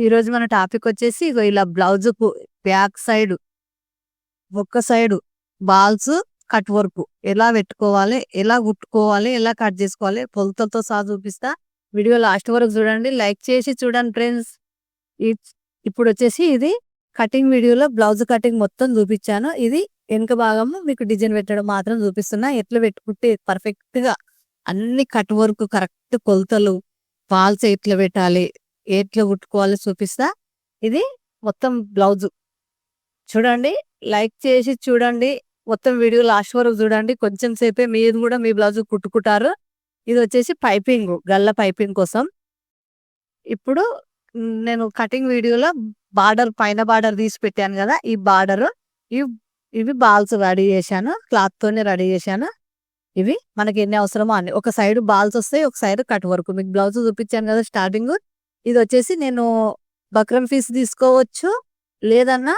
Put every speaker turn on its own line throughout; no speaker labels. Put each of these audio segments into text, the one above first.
ఈరోజు మన టాపిక్ వచ్చేసి ఇగో ఇలా బ్లౌజ్‌కు బ్యాక్ సైడ్, ఒక్క సైడు బాల్స్ కట్ వర్క్ ఎలా పెట్టుకోవాలి, ఎలా కుట్టుకోవాలి, ఎలా కట్ చేసుకోవాలి కొలతలతో సహా చూపిస్తా. వీడియో లాస్ట్ వరకు చూడండి. లైక్ చేసి చూడండి ఫ్రెండ్స్. ఇప్పుడు వచ్చేసి ఇది కటింగ్ వీడియోలో బ్లౌజ్ కటింగ్ మొత్తం చూపించాను. ఇది వెనుక భాగము మీకు డిజైన్ పెట్టడం మాత్రం చూపిస్తున్నా. ఎట్లా పెట్టుకుంటే పర్ఫెక్ట్‌గా అన్ని కట్ వర్క్ కరెక్ట్ కొలతలు, ఫాల్స్ ఎట్లా పెట్టాలి, ఎట్లా కుట్టుకోవాలో చూపిస్తా. ఇది మొత్తం బ్లౌజ్ చూడండి. లైక్ చేసి చూడండి. మొత్తం వీడియో లాస్ట్ వరకు చూడండి. కొంచెం సేపే మీరు కూడా మీ బ్లౌజ్ కుట్టుకుంటారు. ఇది వచ్చేసి పైపింగ్, గల్ల పైపింగ్ కోసం. ఇప్పుడు నేను కటింగ్ వీడియోలో బార్డర్, పైన బార్డర్ తీసి పెట్టాను కదా, ఈ బార్డర్ ఇవి బాల్స్ రెడీ చేశాను. క్లాత్ తోనే రెడీ చేశాను. ఇవి మనకి ఎన్ని అవసరమో అన్ని. ఒక సైడ్ బాల్స్ వస్తాయి, ఒక సైడ్ కట్ వర్క్. మీకు బ్లౌజ్ చూపించాను కదా స్టార్టింగ్. ఇది వచ్చేసి నేను బక్రమ్ పీస్ తీసుకోవచ్చు, లేదన్నా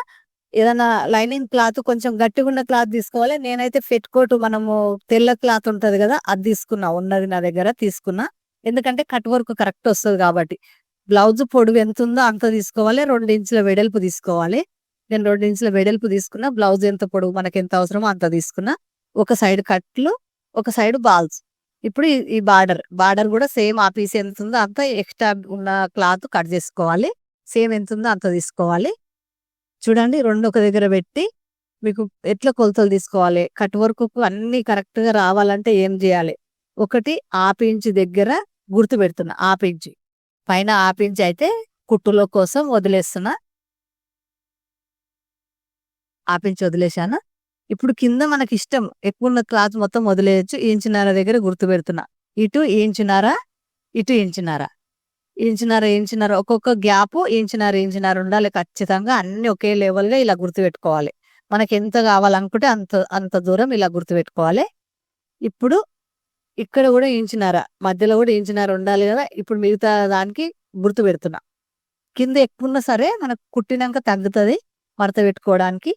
ఏదన్నా లైనింగ్ క్లాత్ కొంచెం గట్టిగా ఉన్న క్లాత్ తీసుకోవాలి. నేనైతే ఫెట్ కోట్, మనము తెల్ల క్లాత్ ఉంటది కదా, అది తీసుకున్నా. ఉన్నది నా దగ్గర తీసుకున్నా. ఎందుకంటే కట్ వర్క్ కరెక్ట్ వస్తుంది కాబట్టి. బ్లౌజ్ పొడవు ఎంత ఉందో అంత తీసుకోవాలి. 2 ఇంచుల వెడల్పు తీసుకోవాలి. నేను 2 ఇంచుల వెడల్పు తీసుకున్నా. బ్లౌజ్ ఎంత పొడవు మనకి ఎంత అవసరమో అంత తీసుకున్నా. ఒక సైడ్ కట్లు, ఒక సైడ్ బాల్స్. ఇప్పుడు ఈ బార్డర్ కూడా సేమ్ ఆ పీస్ ఎంత ఉందో అంత ఎక్స్ట్రా ఉన్న క్లాత్ కట్ చేసుకోవాలి. సేమ్ ఎంత ఉందో అంత తీసుకోవాలి. చూడండి, 2 ఒక దగ్గర పెట్టి మీకు ఎట్లా కొలతలు తీసుకోవాలి, కట్ వర్క్ అన్ని కరెక్ట్ గా రావాలంటే ఏం చేయాలి. ఒకటి హాఫ్ ఇంచ్ దగ్గర గుర్తు పెడుతున్నా. హాఫ్ ఇంచ్ పైన, హాఫ్ ఇంచ్ అయితే కుట్టులో కోసం వదిలేస్తున్నా. హాఫ్ ఇంచ్ వదిలేశాను. ఇప్పుడు కింద మనకి ఇష్టం ఎక్కువ ఉన్న క్లాత్ మొత్తం వదిలేయచ్చు. ఇంచున్నర దగ్గర గుర్తు పెడుతున్నా. ఇటు ఇంచున్నర, ఇటు ఇంచున్నర, ఇంచున్నర ఒక్కొక్క గ్యాప్ ఇంచున్నర ఉండాలి ఖచ్చితంగా. అన్ని ఒకే లెవెల్ గా ఇలా గుర్తు పెట్టుకోవాలి. మనకి ఎంత కావాలనుకుంటే అంత అంత దూరం ఇలా గుర్తు పెట్టుకోవాలి. ఇప్పుడు ఇక్కడ కూడా ఇంచున్నర, మధ్యలో కూడా ఇంచున్నర ఉండాలి కదా. ఇప్పుడు మిగతా దానికి గుర్తు పెడుతున్నా. కింద ఎక్కువ ఉన్నా సరే మనకు కుట్టినాక తగ్గుతుంది మడత పెట్టుకోవడానికి.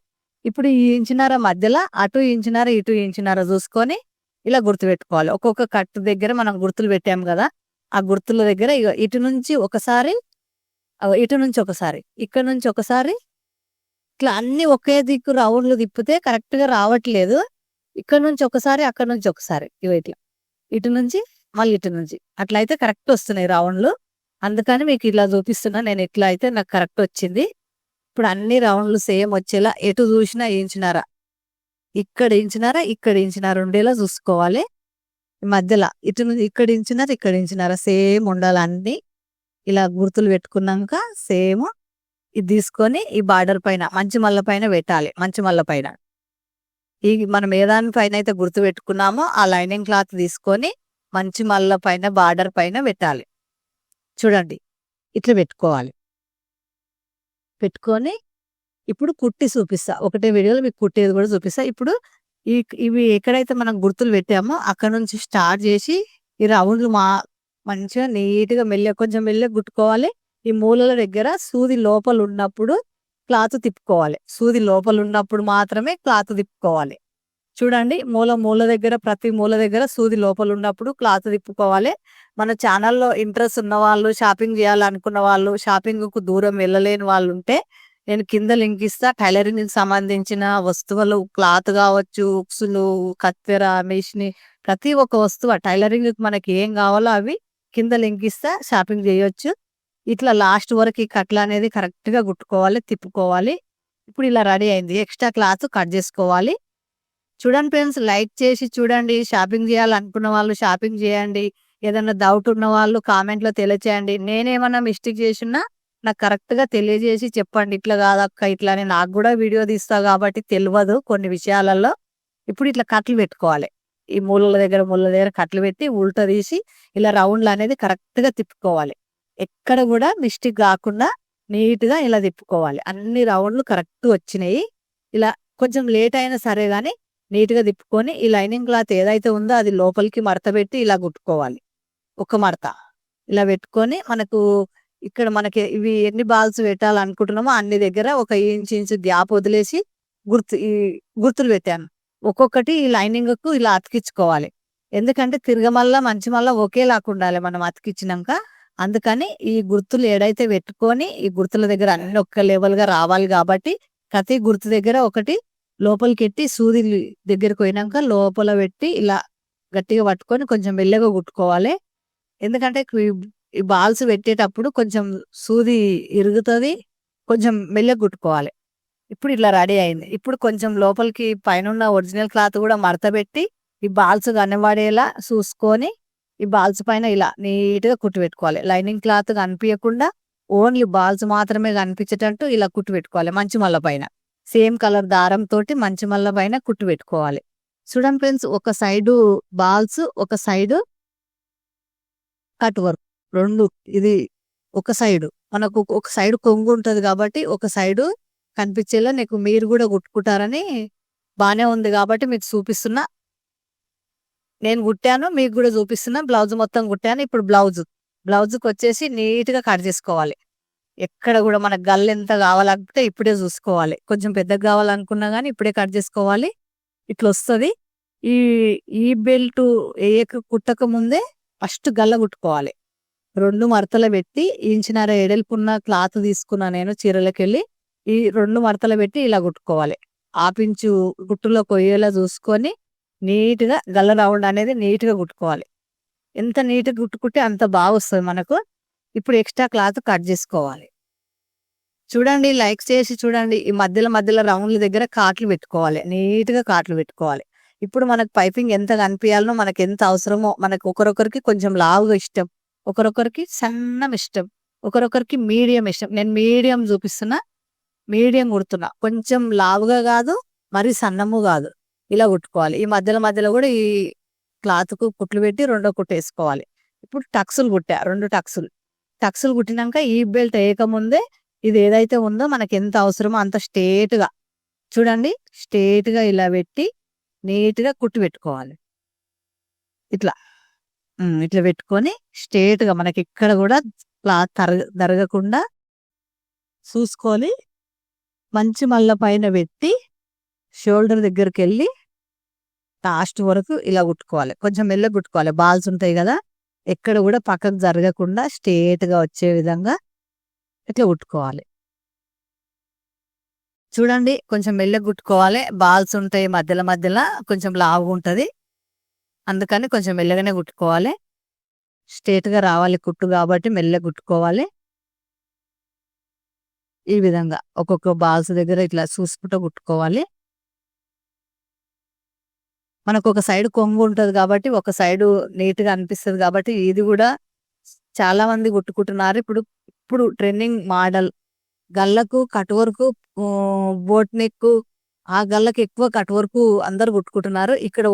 ఇప్పుడు ఈ ఇంచున్నర మధ్యలో అటు ఇంచున్నర, ఇటు ఇంచున్నర చూసుకొని ఇలా గుర్తు పెట్టుకోవాలి. ఒక్కొక్క కట్ దగ్గర మనం గుర్తులు పెట్టాం కదా, ఆ గుర్తుల దగ్గర ఇటు నుంచి ఒకసారి, ఇటు నుంచి ఒకసారి, ఇక్కడ నుంచి ఒకసారి, ఇట్లా అన్ని ఒకే దిక్కు రౌండ్లు తిప్పితే కరెక్ట్ గా రావట్లేదు. ఇక్కడ నుంచి ఒకసారి, అక్కడ నుంచి ఒకసారి, ఇట్లా ఇటు నుంచి మళ్ళీ ఇటు నుంచి, అట్లయితే కరెక్ట్ వస్తున్నాయి రౌండ్లు. అందుకని మీకు ఇలా చూపిస్తున్నా. నేను ఇట్లా అయితే నాకు కరెక్ట్ వచ్చింది. ఇప్పుడు అన్ని రౌండ్లు సేమ్ వచ్చేలా ఎటు చూసినా ఇంచున్నర, ఇక్కడ ఇంచున్నర, ఇక్కడ ఇంచున్నర ఉండేలా చూసుకోవాలి. మధ్యలో ఇటు నుంచి ఇక్కడ ఇంచున్నర సేమ్ ఉండాలి. అన్ని ఇలా గుర్తులు పెట్టుకున్నాక సేమ్ ఇది తీసుకొని ఈ బార్డర్ పైన, మంచి మల్ల పైన పెట్టాలి. మంచి మల్ల పైన ఈ మనం ఏ దాని పైన అయితే గుర్తు పెట్టుకున్నామో ఆ లైనింగ్ క్లాత్ తీసుకొని మంచి మల్ల పైన, బార్డర్ పైన పెట్టాలి. చూడండి, ఇట్లా పెట్టుకోవాలి. పెట్టుకొని ఇప్పుడు కుట్టి చూపిస్తా. ఒకటే వీడియోలో మీకు కుట్టేది కూడా చూపిస్తా. ఇప్పుడు ఇవి ఎక్కడైతే మనం గుర్తులు పెట్టామో అక్కడ నుంచి స్టార్ట్ చేసి ఈ రౌండ్లు మంచిగా నీట్గా కొంచెం మెల్లగా కుట్టుకోవాలి. ఈ మూలల దగ్గర సూది లోపల ఉన్నప్పుడు క్లాత్ తిప్పుకోవాలి. సూది లోపల ఉన్నప్పుడు మాత్రమే క్లాత్ తిప్పుకోవాలి. చూడండి, మూల దగ్గర, ప్రతి మూల దగ్గర సూది లోపల ఉన్నప్పుడు క్లాత్ తిప్పుకోవాలి. మన ఛానల్లో ఇంట్రెస్ట్ ఉన్న వాళ్ళు, షాపింగ్ చేయాలనుకున్న వాళ్ళు, షాపింగ్ కు దూరం వెళ్ళలేని వాళ్ళు ఉంటే నేను కింద లింక్ ఇస్తా. టైలరింగ్ కి సంబంధించిన వస్తువులు, క్లాత్ కావచ్చు, ఉక్సులు, కత్తెర, మిషన్, ప్రతి ఒక్క వస్తువు టైలరింగ్ మనకి ఏం కావాలో అవి కింద లింక్ ఇస్తా. షాపింగ్ చేయొచ్చు. ఇట్లా లాస్ట్ వరకు ఈ కట్ల అనేది కరెక్ట్ గా కుట్టుకోవాలి, తిప్పుకోవాలి. ఇప్పుడు ఇలా రెడీ అయింది. ఎక్స్ట్రా క్లాత్ కట్ చేసుకోవాలి. చూడండి ఫ్రెండ్స్, లైక్ చేసి చూడండి. షాపింగ్ చేయాలనుకున్న వాళ్ళు షాపింగ్ చేయండి. ఏదైనా డౌట్ ఉన్న వాళ్ళు కామెంట్ లో తెలియచేయండి. నేనేమన్నా మిస్టేక్ చేసినా నాకు కరెక్ట్ గా తెలియజేసి చెప్పండి. ఇట్లా కాదక్క ఇట్లా అని. నాకు కూడా వీడియో తీస్తా కాబట్టి తెలియదు కొన్ని విషయాలలో. ఇప్పుడు ఇట్లా కట్లు పెట్టుకోవాలి. ఈ మూలల దగ్గర కట్లు పెట్టి ఉల్టా తీసి ఇలా రౌండ్లు అనేది కరెక్ట్ గా తిప్పుకోవాలి. ఎక్కడ కూడా మిస్టేక్ కాకుండా నీట్ గా ఇలా తిప్పుకోవాలి. అన్ని రౌండ్లు కరెక్ట్ వచ్చినాయి. ఇలా కొంచెం లేట్ అయినా సరే గానీ నీట్ గా తిప్పుకొని ఈ లైనింగ్ క్లాత్ ఏదైతే ఉందో అది లోపలికి మడత పెట్టి ఇలా కుట్టుకోవాలి. ఒక మడత ఇలా పెట్టుకొని ఇక్కడ మనకి ఇవి ఎన్ని బాల్స్ పెట్టాలనుకుంటున్నామో అన్ని దగ్గర ఒక ఇంచు గ్యాప్ వదిలేసి గుర్తులు పెట్టాను. ఒక్కొక్కటి ఈ లైనింగ్ కు ఇలా అతికించుకోవాలి. ఎందుకంటే తిరగమల్లా మంచి మళ్ళా ఒకేలాగా ఉండాలి మనం అతికించినాక. అందుకని ఈ గుర్తులు ఏడైతే పెట్టుకొని ఈ గుర్తుల దగ్గర అన్ని ఒక్క లెవెల్ గా రావాలి కాబట్టి ప్రతి గుర్తు దగ్గర ఒకటి లోపలికి ఎట్టి సూది దగ్గరికి పోయినాక లోపల పెట్టి ఇలా గట్టిగా పట్టుకొని కొంచెం మెల్లగా కుట్టుకోవాలి. ఎందుకంటే ఈ బాల్స్ పెట్టేటప్పుడు కొంచెం సూది ఇరుగుతుంది, కొంచెం మెల్లగా కుట్టుకోవాలి. ఇప్పుడు ఇట్లా రెడీ అయింది. ఇప్పుడు కొంచెం లోపలికి పైన ఒరిజినల్ క్లాత్ కూడా మడత పెట్టి ఈ బాల్స్ కనబడేలా చూసుకొని ఈ బాల్స్ పైన ఇలా నీట్గా కుట్టు పెట్టుకోవాలి. లైనింగ్ క్లాత్ కనిపించకుండా ఓన్లీ బాల్స్ మాత్రమే కనిపించేటట్టు ఇలా కుట్టు పెట్టుకోవాలి. మంచి మల్ల పైన సేమ్ కలర్ దారం తోటి మంచి మల్ల పైన కుట్టు పెట్టుకోవాలి. చూడండి ఫ్రెండ్స్, ఒక సైడు బాల్స్, ఒక సైడు కట్ వర్క్, రెండు. ఇది ఒక సైడు మనకు ఒక సైడు కొంగు ఉంటది కాబట్టి ఒక సైడు కనిపించేలా నీకు మీరు కూడా కుట్టుకుంటారని బానే ఉంది కాబట్టి మీకు చూపిస్తున్నా. నేను కుట్టాను, మీకు కూడా చూపిస్తున్నా. బ్లౌజ్ మొత్తం కుట్టాను. ఇప్పుడు బ్లౌజ్కి వచ్చేసి నీట్ గా కట్ చేసుకోవాలి. ఎక్కడ కూడా మనకు గల్లు ఎంత కావాలంటే ఇప్పుడే చూసుకోవాలి. కొంచెం పెద్దగా కావాలనుకున్నా కానీ ఇప్పుడే కట్ చేసుకోవాలి. ఇట్లా వస్తుంది. ఈ ఈ బెల్ట్ కుట్టక ముందే ఫస్ట్ గల్ల కుట్టుకోవాలి. 2 మడతలు పెట్టి ఇంచున్నర ఎడల్పున్న క్లాత్ తీసుకున్నా నేను చీరలకెళ్ళి. ఈ 2 మడతలు పెట్టి ఇలా కుట్టుకోవాలి. ఆపించు గుట్టులో కొయ్యేలా చూసుకొని నీట్గా గల్ల రౌండ్ అనేది నీట్గా కుట్టుకోవాలి. ఎంత నీట్గా కుట్టుకుంటే అంత బాగా వస్తుంది మనకు. ఇప్పుడు ఎక్స్ట్రా క్లాత్ కట్ చేసుకోవాలి. చూడండి, లైక్ చేసి చూడండి. ఈ మధ్యలో రౌండ్ల దగ్గర కాట్లు పెట్టుకోవాలి. నీట్గా కాట్లు పెట్టుకోవాలి. ఇప్పుడు మనకు పైపింగ్ ఎంత కనిపించాలనో, మనకు ఎంత అవసరమో, మనకు ఒకరొకరికి కొంచెం లావుగా ఇష్టం, ఒకరొకరికి సన్నం ఇష్టం, ఒకరొకరికి మీడియం ఇష్టం. నేను మీడియం చూపిస్తున్నా, మీడియం కుడుతున్నా. కొంచెం లావుగా కాదు, మరి సన్నము కాదు. ఇలా కుట్టుకోవాలి. ఈ మధ్యలో కూడా ఈ క్లాత్కు కుట్లు పెట్టి రెండో కుట్టు వేసుకోవాలి. ఇప్పుడు టక్సులు కుట్టా, 2 టక్సులు కుట్టినాక ఈ బెల్ట్ వేయకముందే ఇది ఏదైతే ఉందో మనకి ఎంత అవసరమో అంత స్ట్రేట్గా చూడండి, స్ట్రేట్గా ఇలా పెట్టి నీట్గా కుట్టు పెట్టుకోవాలి. ఇట్లా ఇట్లా పెట్టుకొని స్ట్రేట్గా మనకి ఇక్కడ కూడా క్లాత్ తరగకుండా చూసుకొని మంచి మల్ల పైన పెట్టి షోల్డర్ దగ్గరికి వెళ్ళి లాస్ట్ వరకు ఇలా కుట్టుకోవాలి. కొంచెం మెల్లగా కుట్టుకోవాలి. బాల్స్ ఉంటాయి కదా, ఎక్కడ కూడా పక్కకు జరగకుండా స్ట్రేట్గా వచ్చే విధంగా ఇట్లా కుట్టుకోవాలి. చూడండి, కొంచెం మెల్లగా కుట్టుకోవాలి. బాల్స్ ఉంటాయి మధ్యలో కొంచెం లావుగా ఉంటుంది, అందుకని కొంచెం మెల్లగానే కుట్టుకోవాలి. స్ట్రేట్గా రావాలి కుట్టు కాబట్టి మెల్లగా కుట్టుకోవాలి. ఈ విధంగా ఒక్కొక్క బాల్స్ దగ్గర ఇట్లా చూసుకుంటూ కుట్టుకోవాలి. మనకు ఒక సైడ్ కొంగు ఉంటుంది కాబట్టి ఒక సైడు నీట్గా అనిపిస్తుంది కాబట్టి ఇది కూడా చాలా మంది కుట్టుకుంటున్నారు. ఇప్పుడు ట్రెండింగ్ మోడల్ గల్లకు కట్ వర్క్, బోట్ నెక్, ఆ గల్లకు ఎక్కువ కట్ వర్క్ అందరు కుట్టుకుంటున్నారు. ఇక్కడ